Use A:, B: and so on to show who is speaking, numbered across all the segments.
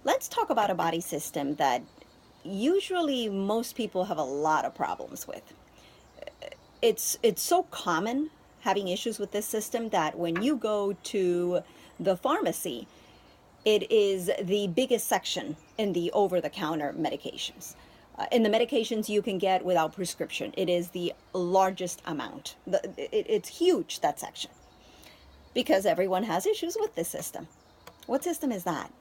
A: let's talk about a body system that usually most people have a lot of problems with. It's so common having issues with this system that when you go to the pharmacy, it is the biggest section in the over-the-counter medications. In the medications you can get without prescription, it is the largest amount. It's huge, that section, because everyone has issues with this system. What system is that?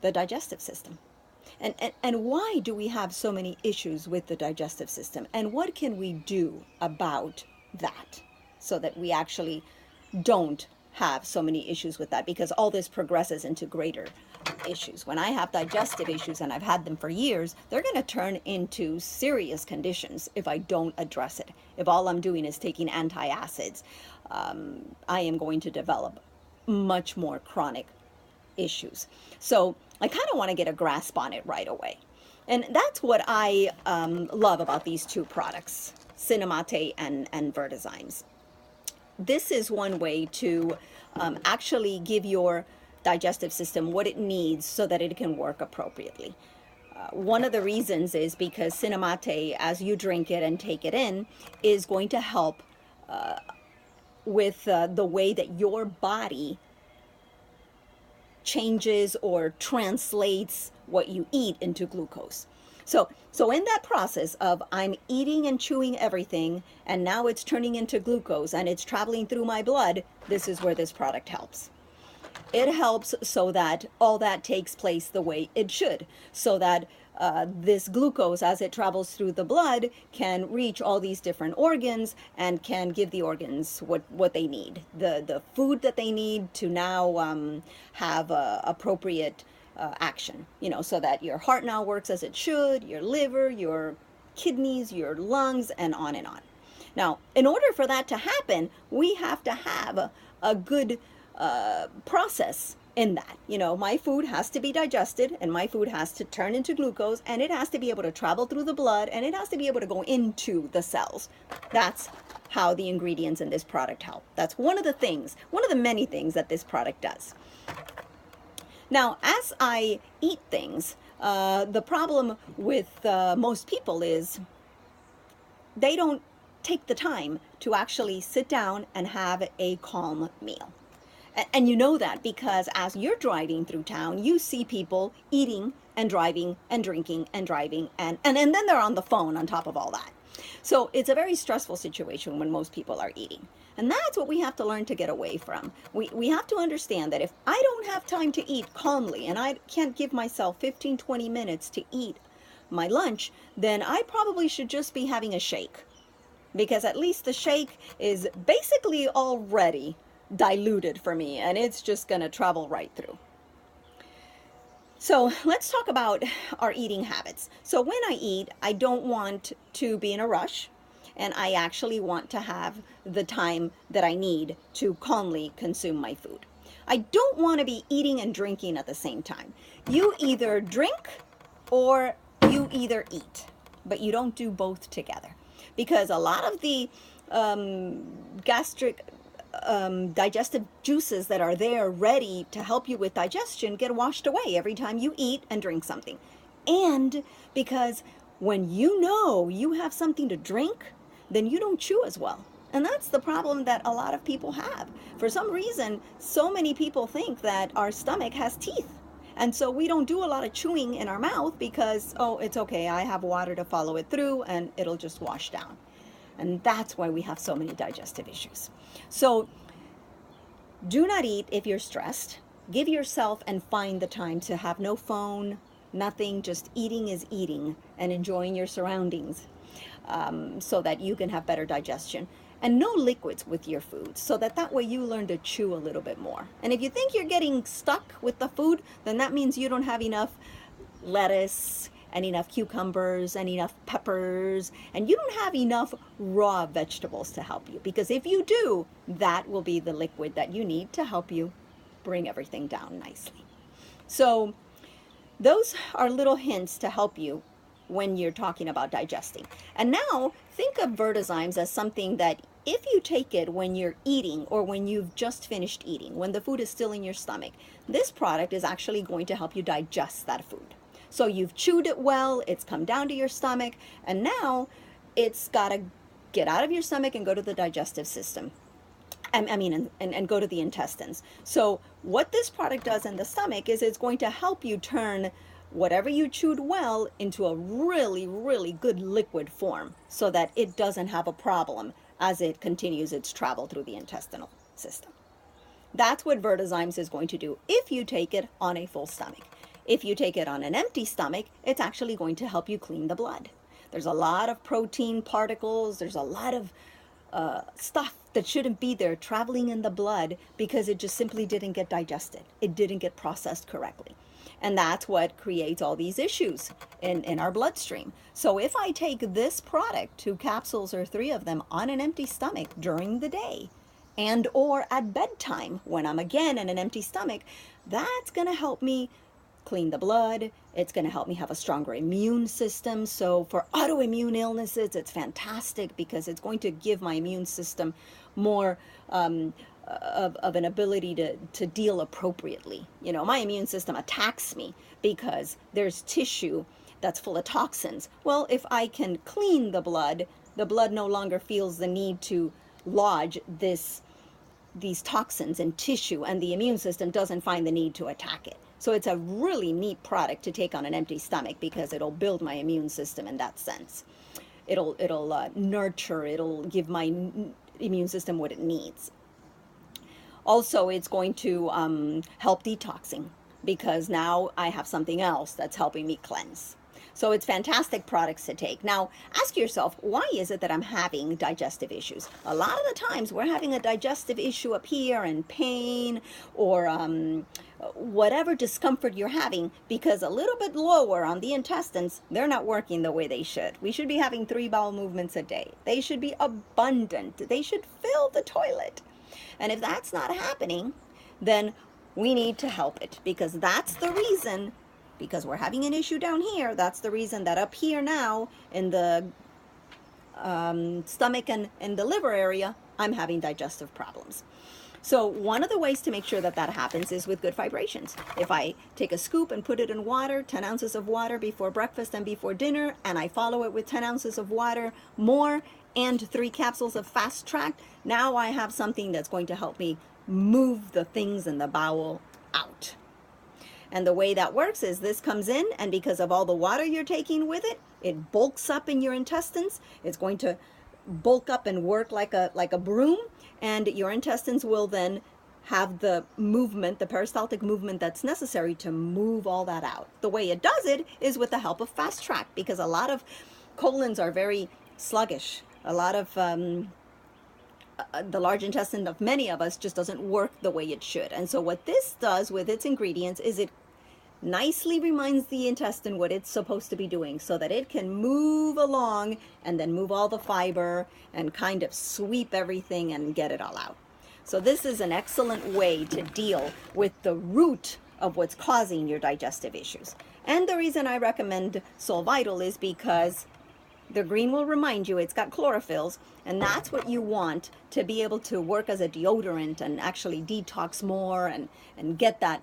A: The digestive system. And why do we have so many issues with the digestive system? And what can we do about that so that we actually don't have so many issues with that? Because all this progresses into greater issues. When I have digestive issues, and I've had them for years, they're going to turn into serious conditions if I don't address it. If all I'm doing is taking antacids, I am going to develop much more chronic issues. So I kind of want to get a grasp on it right away. And that's what I love about these two products, Cinemate and Vertizymes. This is one way to actually give your digestive system what it needs so that it can work appropriately. One of the reasons is because Cinemate, as you drink it and take it in, is going to help with the way that your body changes or translates what you eat into glucose. So in that process of I'm eating and chewing everything, and now it's turning into glucose and it's traveling through my blood, this is where this product helps. It helps so that all that takes place the way it should, so that this glucose, as it travels through the blood, can reach all these different organs and can give the organs what they need, the food that they need to now have appropriate action, so that your heart now works as it should, your liver, your kidneys, your lungs, and on and on. Now, in order for that to happen, we have to have a good process in that. My food has to be digested, and my food has to turn into glucose, and it has to be able to travel through the blood, and it has to be able to go into the cells. That's how the ingredients in this product help. That's one of the many things that this product does. Now, as I eat things, the problem with most people is they don't take the time to actually sit down and have a calm meal. And you know that because as you're driving through town, you see people eating and driving and drinking and driving, and then they're on the phone on top of all that. So it's a very stressful situation when most people are eating. And that's what we have to learn to get away from. We have to understand that if I don't have time to eat calmly, and I can't give myself 15, 20 minutes to eat my lunch, then I probably should just be having a shake. Because at least the shake is basically already diluted for me, and it's just going to travel right through. So let's talk about our eating habits. So when I eat, I don't want to be in a rush, and I actually want to have the time that I need to calmly consume my food. I don't want to be eating and drinking at the same time. You either drink or you either eat, but you don't do both together, because a lot of the digestive juices that are there ready to help you with digestion get washed away every time you eat and drink something. And because when you know you have something to drink, then you don't chew as well. And that's the problem that a lot of people have. For some reason, so many people think that our stomach has teeth. And so we don't do a lot of chewing in our mouth because, oh, it's okay, I have water to follow it through and it'll just wash down. And that's why we have so many digestive issues. So do not eat if you're stressed. Give yourself and find the time to have no phone, nothing, just eating is eating and enjoying your surroundings so that you can have better digestion. And no liquids with your food, so that way you learn to chew a little bit more. And if you think you're getting stuck with the food, then that means you don't have enough lettuce and enough cucumbers and enough peppers, and you don't have enough raw vegetables to help you. Because if you do, that will be the liquid that you need to help you bring everything down nicely. So those are little hints to help you when you're talking about digesting. And now think of Vertizymes as something that if you take it when you're eating or when you've just finished eating, when the food is still in your stomach, this product is actually going to help you digest that food. So you've chewed it well, it's come down to your stomach, and now it's got to get out of your stomach and go to the digestive system. And go to the intestines. So what this product does in the stomach is it's going to help you turn whatever you chewed well into a really, really good liquid form so that it doesn't have a problem as it continues its travel through the intestinal system. That's what Vertizymes is going to do if you take it on a full stomach. If you take it on an empty stomach, it's actually going to help you clean the blood. There's a lot of protein particles, there's a lot of stuff that shouldn't be there traveling in the blood because it just simply didn't get digested. It didn't get processed correctly. And that's what creates all these issues in our bloodstream. So if I take this product, 2 capsules or 3 of them, on an empty stomach during the day and or at bedtime when I'm again in an empty stomach, that's going to help me clean the blood. It's going to help me have a stronger immune system. So for autoimmune illnesses, it's fantastic because it's going to give my immune system more of an ability to deal appropriately. You know, my immune system attacks me because there's tissue that's full of toxins. Well, if I can clean the blood no longer feels the need to lodge these toxins in tissue, and the immune system doesn't find the need to attack it. So it's a really neat product to take on an empty stomach because it'll build my immune system in that sense. It'll nurture, it'll give my immune system what it needs. Also, it's going to help detoxing because now I have something else that's helping me cleanse. So it's fantastic products to take. Now, ask yourself, why is it that I'm having digestive issues? A lot of the times we're having a digestive issue up here and pain or whatever discomfort you're having because a little bit lower on the intestines, they're not working the way they should. We should be having 3 bowel movements a day. They should be abundant. They should fill the toilet. And if that's not happening, then we need to help it because that's the reason, because we're having an issue down here, that's the reason that up here now in the stomach and the liver area, I'm having digestive problems. So one of the ways to make sure that that happens is with good vibrations. If I take a scoop and put it in water, 10 ounces of water before breakfast and before dinner, and I follow it with 10 ounces of water more and 3 capsules of Fast Track, now I have something that's going to help me move the things in the bowel out. And the way that works is this comes in, and because of all the water you're taking with it, it bulks up in your intestines. It's going to bulk up and work like a broom, and your intestines will then have the movement, the peristaltic movement that's necessary to move all that out. The way it does it is with the help of Fast Track, because a lot of colons are very sluggish. A lot of the large intestine of many of us just doesn't work the way it should. And so what this does with its ingredients is it nicely reminds the intestine what it's supposed to be doing so that it can move along and then move all the fiber and kind of sweep everything and get it all out. So this is an excellent way to deal with the root of what's causing your digestive issues. And the reason I recommend Solle Vital is because the green will remind you it's got chlorophylls, and that's what you want to be able to work as a deodorant and actually detox more and get that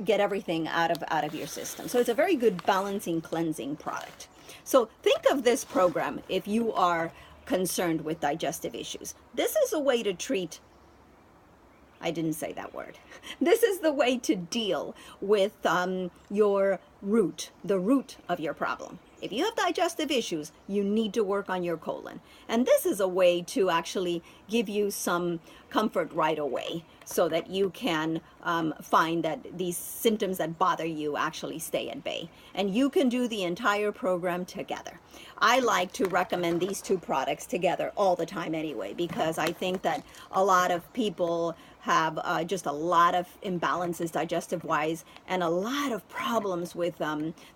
A: get everything out of your system. So it's a very good balancing, cleansing product. So think of this program if you are concerned with digestive issues. This is a way to treat, I didn't say that word. This is the way to deal with your root, the root of your problem. If you have digestive issues, you need to work on your colon. And this is a way to actually give you some comfort right away so that you can find that these symptoms that bother you actually stay at bay. And you can do the entire program together. I like to recommend these 2 products together all the time anyway, because I think that a lot of people have just a lot of imbalances digestive-wise and a lot of problems with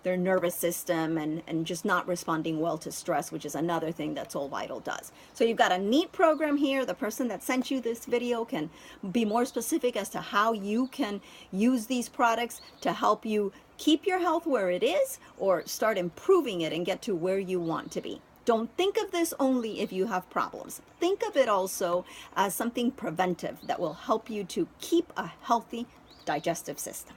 A: their nervous system and just not responding well to stress, which is another thing that Solle Vital does. So you've got a neat program here. The person that sent you this video can be more specific as to how you can use these products to help you keep your health where it is or start improving it and get to where you want to be. Don't think of this only if you have problems. Think of it also as something preventive that will help you to keep a healthy digestive system.